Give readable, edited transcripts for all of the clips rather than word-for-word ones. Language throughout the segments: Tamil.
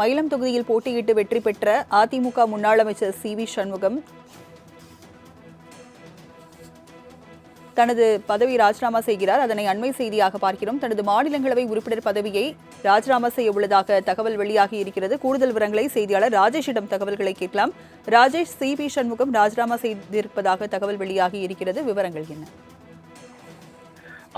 மயிலம் தொகுதியில் போட்டியிட்டு வெற்றி பெற்ற அதிமுக முன்னாள் அமைச்சர் சி.வி. சண்முகம் தனது பதவி ராஜினாமா செய்கிறார். அதனை அண்மை செய்தியாக பார்க்கிறோம். தனது மாநிலங்களவை உறுப்பினர் பதவியை ராஜினாமா செய்ய உள்ளதாக தகவல் வெளியாகி இருக்கிறது. கூடுதல் விவரங்களை செய்தியாளர் ராஜேஷிடம் தகவல்களை கேட்கலாம். ராஜேஷ், சி.வி. சண்முகம் ராஜினாமா செய்திருப்பதாக தகவல் வெளியாகி இருக்கிறது. விவரங்கள் என்ன?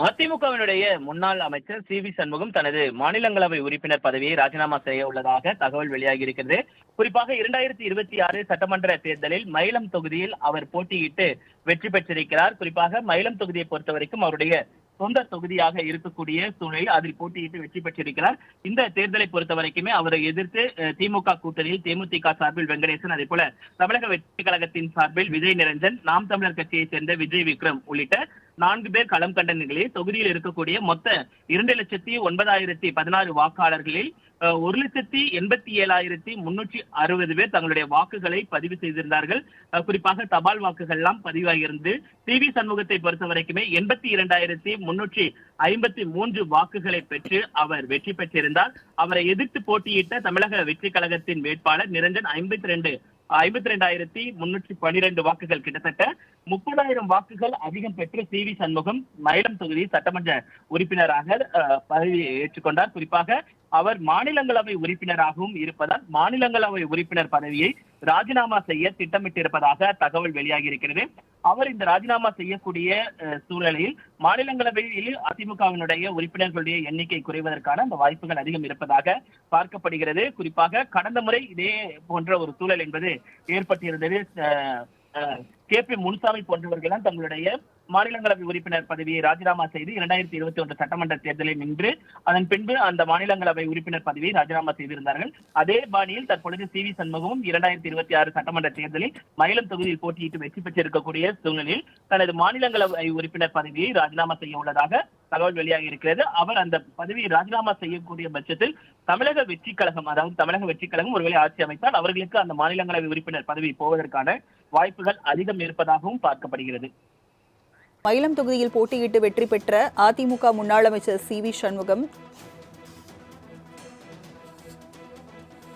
அதிமுகவினுடைய முன்னாள் அமைச்சர் சி.வி. சண்முகம் தனது மாநிலங்களவை உறுப்பினர் பதவியை ராஜினாமா செய்ய உள்ளதாக தகவல் வெளியாகி இருக்கிறது. குறிப்பாக 2026 சட்டமன்ற தேர்தலில் மயிலம் தொகுதியில் அவர் போட்டியிட்டு வெற்றி பெற்றிருக்கிறார். குறிப்பாக மயிலம் தொகுதியை பொறுத்தவரைக்கும் அவருடைய சொந்த தொகுதியாக இருக்கக்கூடிய சூழலில் அதில் போட்டியிட்டு வெற்றி பெற்றிருக்கிறார். இந்த தேர்தலை பொறுத்த வரைக்குமே அவரை எதிர்த்து திமுக கூட்டணியில் தேமுதிக சார்பில் வெங்கடேசன், அதே போல தமிழக வெற்றி கழகத்தின் சார்பில் விஜய் நிரஞ்சன், நாம் தமிழர் கட்சியைச் சேர்ந்த விஜய் விக்ரம் உள்ளிட்ட 4 பேர் களம் கண்ட நிலையில் தொகுதியில் இருக்கக்கூடிய மொத்த 2,09,016 வாக்காளர்களில் 1,87,360 பேர் தங்களுடைய வாக்குகளை பதிவு செய்திருந்தார்கள். குறிப்பாக தபால் வாக்குகள் எல்லாம் பதிவாகியிருந்து சி.வி. சண்முகத்தை பொறுத்த வரைக்குமே 82,253 வாக்குகளை பெற்று அவர் வெற்றி பெற்றிருந்தார். அவரை எதிர்த்து போட்டியிட்ட தமிழக வெற்றி கழகத்தின் வேட்பாளர் நிரஞ்சன் 52,312 வாக்குகள், கிட்டத்தட்ட 30,000 வாக்குகள் அதிகம் பெற்று சி.வி. சண்முகம் மயிலம் தொகுதி சட்டமன்ற உறுப்பினராக பதவியை ஏற்றுக்கொண்டார். குறிப்பாக அவர் மாநிலங்களவை உறுப்பினராகவும் இருப்பதால் மாநிலங்களவை உறுப்பினர் பதவியை ராஜினாமா செய்ய திட்டமிட்டிருப்பதாக தகவல் வெளியாகி இருக்கிறது. அவர் இந்த ராஜினாமா செய்யக்கூடிய சூழலில் மாநிலங்களவையில் அதிமுகவினுடைய உறுப்பினர்களுடைய எண்ணிக்கை குறைவதற்கான அந்த வாய்ப்புகள் அதிகம் இருப்பதாக பார்க்கப்படுகிறது. குறிப்பாக கடந்த முறை இதே போன்ற ஒரு சூழல் என்பது ஏற்பட்டிருந்தது. கே.பி. முனுசாமி போன்றவர்கள் தங்களுடைய மாநிலங்களவை உறுப்பினர் பதவியை ராஜினாமா செய்து 2021 சட்டமன்ற தேர்தலில் நின்று அதன் பின்பு அந்த மாநிலங்களவை உறுப்பினர் பதவியை ராஜினாமா செய்திருந்தார்கள். அதே பாணியில் தற்பொழுது சி.வி. சண்முகமும் 2026 சட்டமன்ற தேர்தலில் மயிலம் தொகுதியில் போட்டியிட்டு வெற்றி பெற்றிருக்கக்கூடிய சூழ்நிலையில் தனது மாநிலங்களவை உறுப்பினர் பதவியை ராஜினாமா செய்ய உள்ளதாக தகவல் வெளியாகி இருக்கிறது. அவர் அந்த பதவியை ராஜினாமா செய்யக்கூடிய பட்சத்தில் தமிழக வெற்றி கழகம், அதாவது தமிழக வெற்றி கழகம் ஒருவேளை ஆட்சி அமைத்தால் அவர்களுக்கு அந்த மாநிலங்களவை உறுப்பினர் பதவி போவதற்கான வாய்ப்புகள் அதிகம் இருப்பதாகவும் பார்க்கப்படுகிறது. மயிலம் தொகுதியில் போட்டியிட்டு வெற்றி பெற்ற அதிமுக முன்னாள் அமைச்சர் சி.வி. சண்முகம்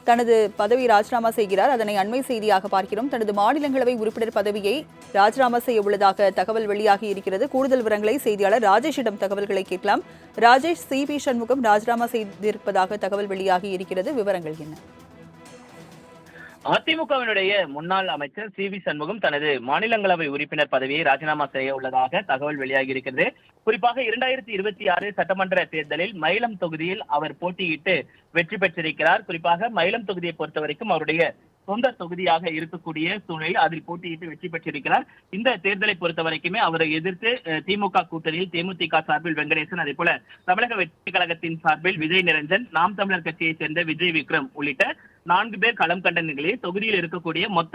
தனது பதவி ராஜினாமா செய்கிறார். அதனை அண்மை செய்தியாக பார்க்கிறோம். தனது மாநிலங்களவை உறுப்பினர் பதவியை ராஜினாமா செய்ய உள்ளதாக தகவல் வெளியாகி இருக்கிறது. கூடுதல் விவரங்களை செய்தியாளர் ராஜேஷிடம் தகவல்களை கேட்கலாம். ராஜேஷ், சி.வி. சண்முகம் ராஜினாமா செய்திருப்பதாக தகவல் வெளியாகி இருக்கிறது. விவரங்கள் என்ன? அதிமுகவினுடைய முன்னாள் அமைச்சர் சி.வி. சண்முகம் தனது மாநிலங்களவை உறுப்பினர் பதவியை ராஜினாமா செய்ய உள்ளதாக தகவல் வெளியாகி இருக்கிறது. குறிப்பாக 2026 சட்டமன்ற தேர்தலில் மயிலம் தொகுதியில் அவர் போட்டியிட்டு வெற்றி பெற்றிருக்கிறார். குறிப்பாக மயிலம் தொகுதியை பொறுத்தவரைக்கும் அவருடைய சொந்த தொகுதியாக இருக்கக்கூடிய சூழலில் அதில் போட்டியிட்டு வெற்றி பெற்றிருக்கிறார். இந்த தேர்தலை பொறுத்த வரைக்குமே அவரை எதிர்த்து திமுக கூட்டணியில் தேமுதிக சார்பில் வெங்கடேசன், அதே போல தமிழக வெற்றி கழகத்தின் சார்பில் விஜய் நிரஞ்சன், நாம் தமிழர் கட்சியைச் சேர்ந்த விஜய் விக்ரம் உள்ளிட்ட 4 பேர் களம் கண்ட நிலையில் தொகுதியில் இருக்கக்கூடிய மொத்த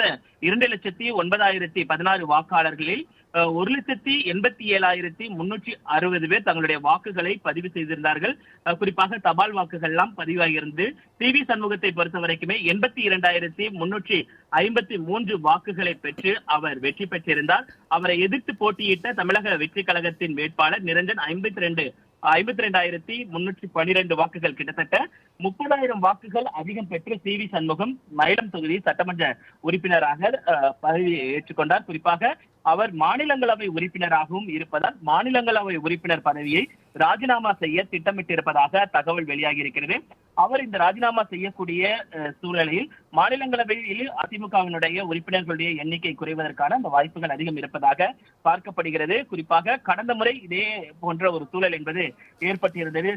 2,09,016 வாக்காளர்களில் 1,87,360 பேர் தங்களுடைய வாக்குகளை பதிவு செய்திருந்தார்கள். குறிப்பாக தபால் வாக்குகள் எல்லாம் பதிவாகியிருந்து சி.வி. சண்முகத்தை பொறுத்த வரைக்குமே 82,253 வாக்குகளை பெற்று அவர் வெற்றி பெற்றிருந்தார். அவரை எதிர்த்து போட்டியிட்ட தமிழக வெற்றி கழகத்தின் வேட்பாளர் நிரஞ்சன் 52,312 வாக்குகள், கிட்டத்தட்ட 30,000 வாக்குகள் அதிகம் பெற்று சி.வி. சண்முகம் மயிலம் தொகுதி சட்டமன்ற உறுப்பினராக பதவியை ஏற்றுக்கொண்டார். குறிப்பாக அவர் மாநிலங்களவை உறுப்பினராகவும் இருப்பதால் மாநிலங்களவை உறுப்பினர் பதவியை ராஜினாமா செய்ய திட்டமிட்டிருப்பதாக தகவல் வெளியாகி இருக்கிறது. அவர் இந்த ராஜினாமா செய்யக்கூடிய சூழலில் மாநிலங்களவையில் அதிமுகவினுடைய உறுப்பினர்களுடைய எண்ணிக்கை குறைவதற்கான அந்த வாய்ப்புகள் அதிகம் இருப்பதாக பார்க்கப்படுகிறது. குறிப்பாக கடந்த முறை இதே போன்ற ஒரு சூழல் என்பது ஏற்பட்டிருந்தது.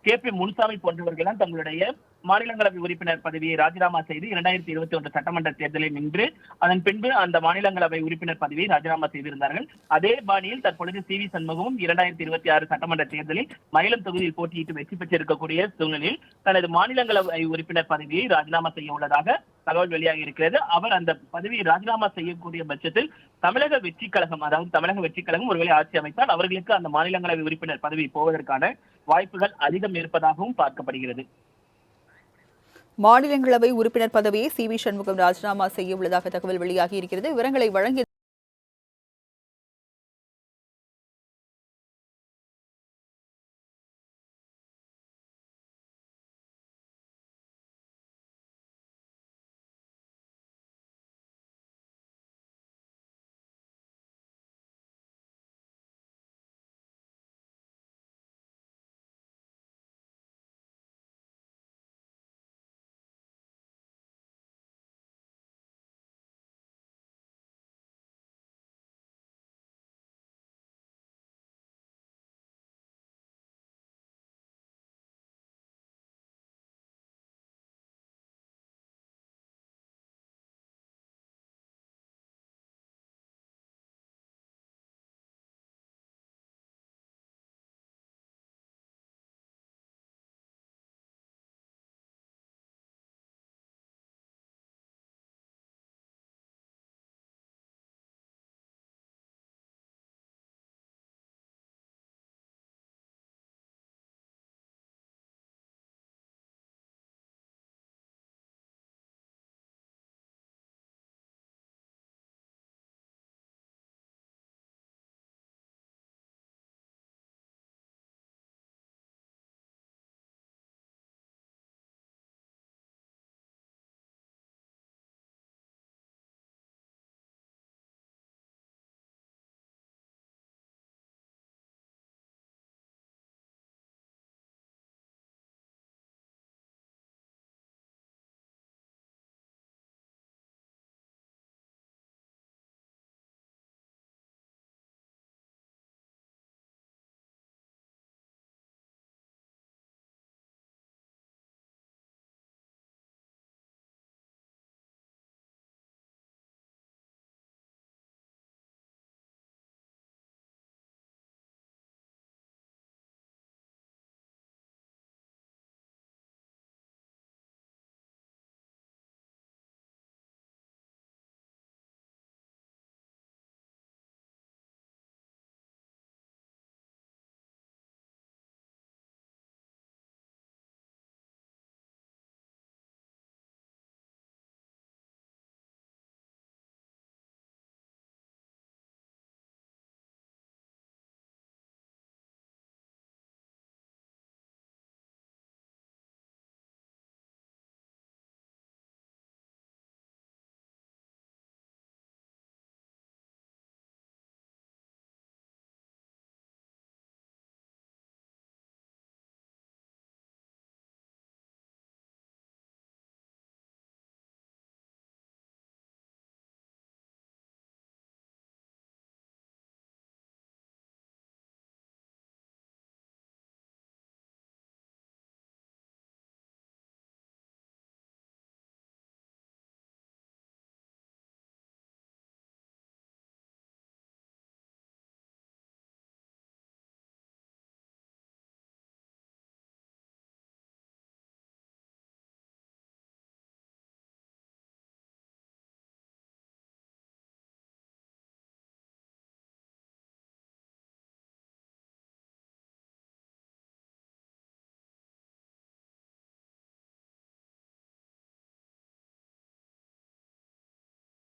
கே.பி. முனுசாமி போன்றவர்கள் தங்களுடைய மாநிலங்களவை உறுப்பினர் பதவியை ராஜினாமா செய்து 2021 சட்டமன்ற தேர்தலில் நின்று அதன் பின்பு அந்த மாநிலங்களவை உறுப்பினர் பதவியை ராஜினாமா செய்திருந்தார்கள். அதே பாணியில் தற்பொழுது சி.வி. சண்முகவும் 2026 சட்டமன்ற தேர்தலில் மயிலம் தொகுதியில் போட்டியிட்டு வெற்றி பெற்றிருக்கக்கூடிய சூழ்நிலையில் தனது மாநிலங்களவை உறுப்பினர் பதவியை ராஜினாமா செய்ய உள்ளதாக தகவல் வெளியாகி இருக்கிறது. அவர் அந்த பதவியை ராஜினாமா செய்யக்கூடிய பட்சத்தில் தமிழக வெற்றி கழகம், அதாவது தமிழக வெற்றி கழகம் ஒருவேளை ஆட்சி அமைத்தால் அவர்களுக்கு அந்த மாநிலங்களவை உறுப்பினர் பதவி போவதற்கான வாய்ப்புகள் அதிகம் இருப்பதாகவும் பார்க்கப்படுகிறது. மாநிலங்களவை உறுப்பினர் பதவியை சி.வி. சண்முகம் ராஜினாமா செய்ய உள்ளதாக தகவல் வெளியாகி இருக்கிறது. விவரங்களை வழங்கிய